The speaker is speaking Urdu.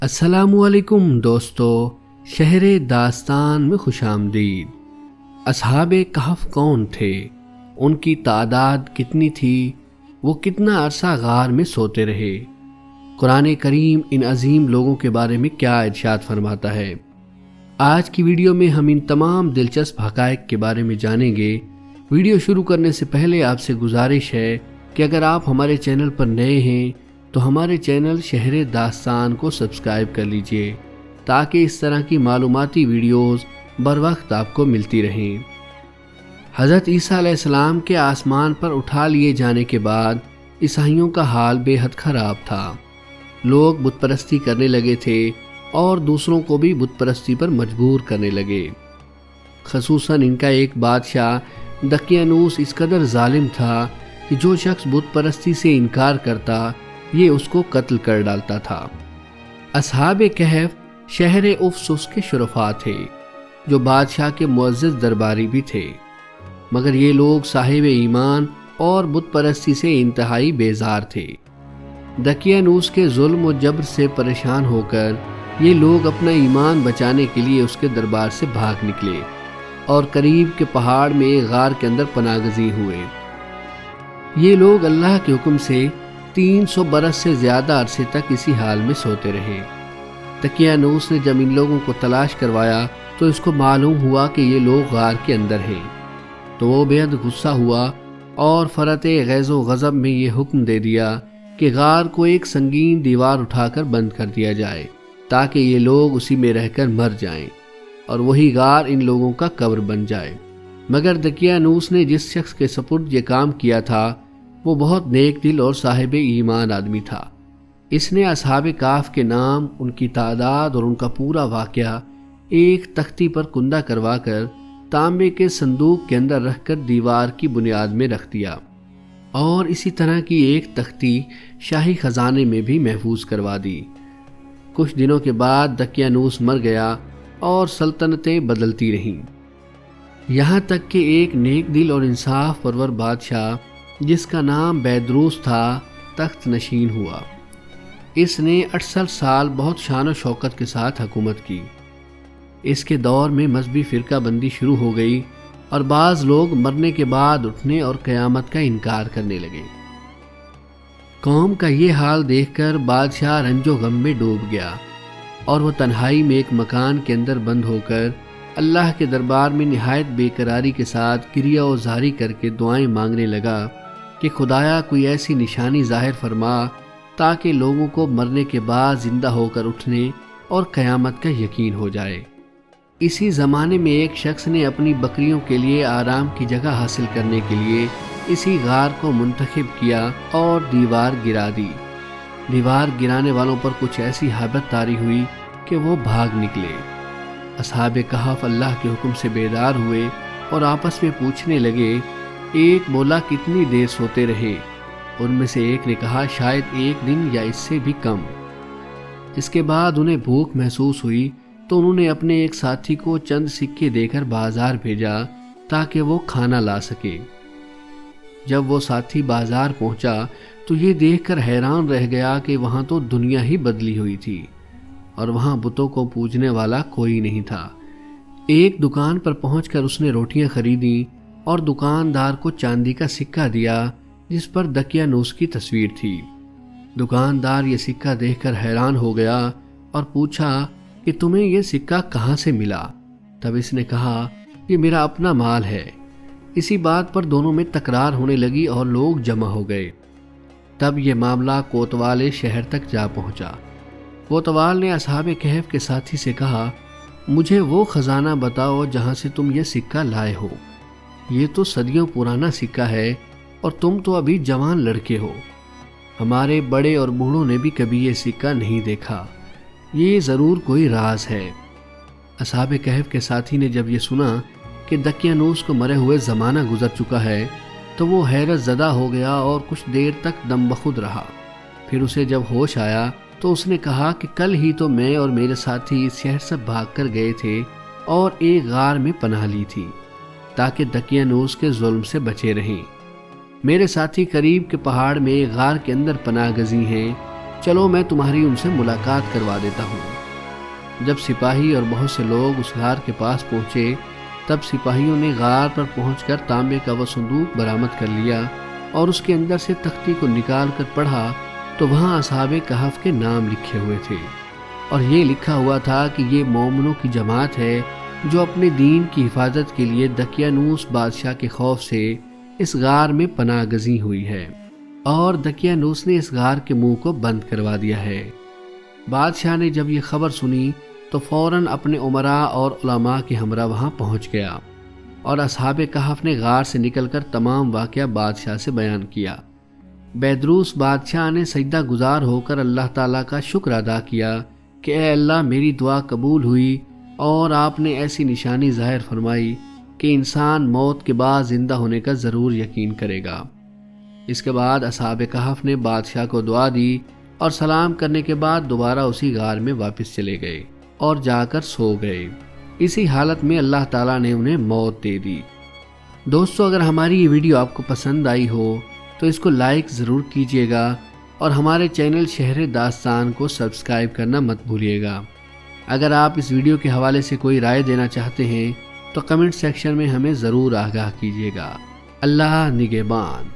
السلام علیکم دوستو، شہر داستان میں خوش آمدید۔ اصحاب کہف کون تھے؟ ان کی تعداد کتنی تھی؟ وہ کتنا عرصہ غار میں سوتے رہے؟ قرآن کریم ان عظیم لوگوں کے بارے میں کیا ارشاد فرماتا ہے؟ آج کی ویڈیو میں ہم ان تمام دلچسپ حقائق کے بارے میں جانیں گے۔ ویڈیو شروع کرنے سے پہلے آپ سے گزارش ہے کہ اگر آپ ہمارے چینل پر نئے ہیں تو ہمارے چینل شہر داستان کو سبسکرائب کر لیجئے تاکہ اس طرح کی معلوماتی ویڈیوز بر وقت آپ کو ملتی رہیں۔ حضرت عیسیٰ علیہ السلام کے آسمان پر اٹھا لیے جانے کے بعد عیسائیوں کا حال بے حد خراب تھا۔ لوگ بت پرستی کرنے لگے تھے اور دوسروں کو بھی بت پرستی پر مجبور کرنے لگے۔ خصوصاً ان کا ایک بادشاہ دقیانوس اس قدر ظالم تھا کہ جو شخص بت پرستی سے انکار کرتا یہ اس کو قتل کر ڈالتا تھا۔ اصحاب کہف شہر افسس کے شرفاء تھے جو بادشاہ کے معزز درباری بھی تھے، مگر یہ لوگ صاحب ایمان اور بت پرستی سے انتہائی بیزار تھے۔ دقیانوس کے ظلم و جبر سے پریشان ہو کر یہ لوگ اپنا ایمان بچانے کے لیے اس کے دربار سے بھاگ نکلے اور قریب کے پہاڑ میں ایک غار کے اندر پناہ گزین ہوئے۔ یہ لوگ اللہ کے حکم سے 300 برس سے زیادہ عرصے تک اسی حال میں سوتے رہے۔ دقیانوس نے جب ان لوگوں کو تلاش کروایا تو اس کو معلوم ہوا کہ یہ لوگ غار کے اندر ہیں، تو وہ بے حد غصہ ہوا اور فرط غیظ و غضب میں یہ حکم دے دیا کہ غار کو ایک سنگین دیوار اٹھا کر بند کر دیا جائے تاکہ یہ لوگ اسی میں رہ کر مر جائیں اور وہی غار ان لوگوں کا قبر بن جائے۔ مگر دقیانوس نے جس شخص کے سپرد یہ کام کیا تھا وہ بہت نیک دل اور صاحب ایمان آدمی تھا۔ اس نے اصحاب کہف کے نام، ان کی تعداد اور ان کا پورا واقعہ ایک تختی پر کندہ کروا کر تانبے کے صندوق کے اندر رکھ کر دیوار کی بنیاد میں رکھ دیا، اور اسی طرح کی ایک تختی شاہی خزانے میں بھی محفوظ کروا دی۔ کچھ دنوں کے بعد دقیانوس مر گیا اور سلطنتیں بدلتی رہیں، یہاں تک کہ ایک نیک دل اور انصاف پرور بادشاہ جس کا نام بیدروس تھا تخت نشین ہوا۔ اس نے 68 سال بہت شان و شوکت کے ساتھ حکومت کی۔ اس کے دور میں مذہبی فرقہ بندی شروع ہو گئی اور بعض لوگ مرنے کے بعد اٹھنے اور قیامت کا انکار کرنے لگے۔ قوم کا یہ حال دیکھ کر بادشاہ رنج و غم میں ڈوب گیا اور وہ تنہائی میں ایک مکان کے اندر بند ہو کر اللہ کے دربار میں نہایت بے قراری کے ساتھ کریا و زاری کر کے دعائیں مانگنے لگا کہ خدایا کوئی ایسی نشانی ظاہر فرما تاکہ لوگوں کو مرنے کے بعد زندہ ہو کر اٹھنے اور قیامت کا یقین ہو جائے۔ اسی زمانے میں ایک شخص نے اپنی بکریوں کے لیے آرام کی جگہ حاصل کرنے کے لیے اسی غار کو منتخب کیا اور دیوار گرا دی۔ دیوار گرانے والوں پر کچھ ایسی ہیبت طاری ہوئی کہ وہ بھاگ نکلے۔ اصحاب کہف اللہ کے حکم سے بیدار ہوئے اور آپس میں پوچھنے لگے۔ ایک بولا کتنی دیر سوتے رہے؟ ان میں سے ایک نے کہا شاید 1 دن یا اس سے بھی کم۔ اس کے بعد انہیں بھوک محسوس ہوئی تو انہوں نے اپنے ایک ساتھی کو چند سکے دے کر بازار بھیجا تاکہ وہ کھانا لا سکے۔ جب وہ ساتھی بازار پہنچا تو یہ دیکھ کر حیران رہ گیا کہ وہاں تو دنیا ہی بدلی ہوئی تھی اور وہاں بتوں کو پوجنے والا کوئی نہیں تھا۔ ایک دکان پر پہنچ کر اس نے روٹیاں خریدیں اور دکاندار کو چاندی کا سکہ دیا جس پر دقیانوس کی تصویر تھی۔ دکاندار یہ سکہ دیکھ کر حیران ہو گیا اور پوچھا کہ تمہیں یہ سکہ کہاں سے ملا؟ تب اس نے کہا یہ میرا اپنا مال ہے۔ اسی بات پر دونوں میں تکرار ہونے لگی اور لوگ جمع ہو گئے۔ تب یہ معاملہ کوتوال شہر تک جا پہنچا۔ کوتوال نے اصحاب کہف کے ساتھی سے کہا مجھے وہ خزانہ بتاؤ جہاں سے تم یہ سکہ لائے ہو۔ یہ تو صدیوں پرانا سکہ ہے اور تم تو ابھی جوان لڑکے ہو۔ ہمارے بڑے اور بوڑھوں نے بھی کبھی یہ سکہ نہیں دیکھا، یہ ضرور کوئی راز ہے۔ اصحاب کہف کے ساتھی نے جب یہ سنا کہ دقیانوس کو مرے ہوئے زمانہ گزر چکا ہے تو وہ حیرت زدہ ہو گیا اور کچھ دیر تک دم بخود رہا۔ پھر اسے جب ہوش آیا تو اس نے کہا کہ کل ہی تو میں اور میرے ساتھی اس شہر سے بھاگ کر گئے تھے اور ایک غار میں پناہ لی تھی تاکہ دقیانوس کے ظلم سے بچے رہیں۔ میرے ساتھی قریب کے پہاڑ میں ایک غار کے اندر پناہ گزین ہیں چلو میں تمہاری ان سے ملاقات کروا دیتا ہوں۔ جب سپاہی اور بہت سے لوگ اس غار کے پاس پہنچے تب سپاہیوں نے غار پر پہنچ کر تانبے کا وہ صندوق برآمد کر لیا اور اس کے اندر سے تختی کو نکال کر پڑھا تو وہاں اصحاب کہف کے نام لکھے ہوئے تھے، اور یہ لکھا ہوا تھا کہ یہ مومنوں کی جماعت ہے جو اپنے دین کی حفاظت کے لیے دقیانوس بادشاہ کے خوف سے اس غار میں پناہ گزین ہوئی ہے، اور دقیانوس نے اس غار کے منہ کو بند کروا دیا ہے۔ بادشاہ نے جب یہ خبر سنی تو فوراً اپنے امراء اور علماء کے ہمراہ وہاں پہنچ گیا، اور اصحاب کہف نے غار سے نکل کر تمام واقعہ بادشاہ سے بیان کیا۔ بیدروس بادشاہ نے سجدہ گزار ہو کر اللہ تعالیٰ کا شکر ادا کیا کہ اے اللہ میری دعا قبول ہوئی اور آپ نے ایسی نشانی ظاہر فرمائی کہ انسان موت کے بعد زندہ ہونے کا ضرور یقین کرے گا۔ اس کے بعد اصحاب کہف نے بادشاہ کو دعا دی اور سلام کرنے کے بعد دوبارہ اسی غار میں واپس چلے گئے اور جا کر سو گئے۔ اسی حالت میں اللہ تعالیٰ نے انہیں موت دے دی۔ دوستو، اگر ہماری یہ ویڈیو آپ کو پسند آئی ہو تو اس کو لائک ضرور کیجیے گا اور ہمارے چینل شہر داستان کو سبسکرائب کرنا مت بھولیے گا۔ اگر آپ اس ویڈیو کے حوالے سے کوئی رائے دینا چاہتے ہیں تو کمنٹ سیکشن میں ہمیں ضرور آگاہ کیجیے گا۔ اللہ نگہبان۔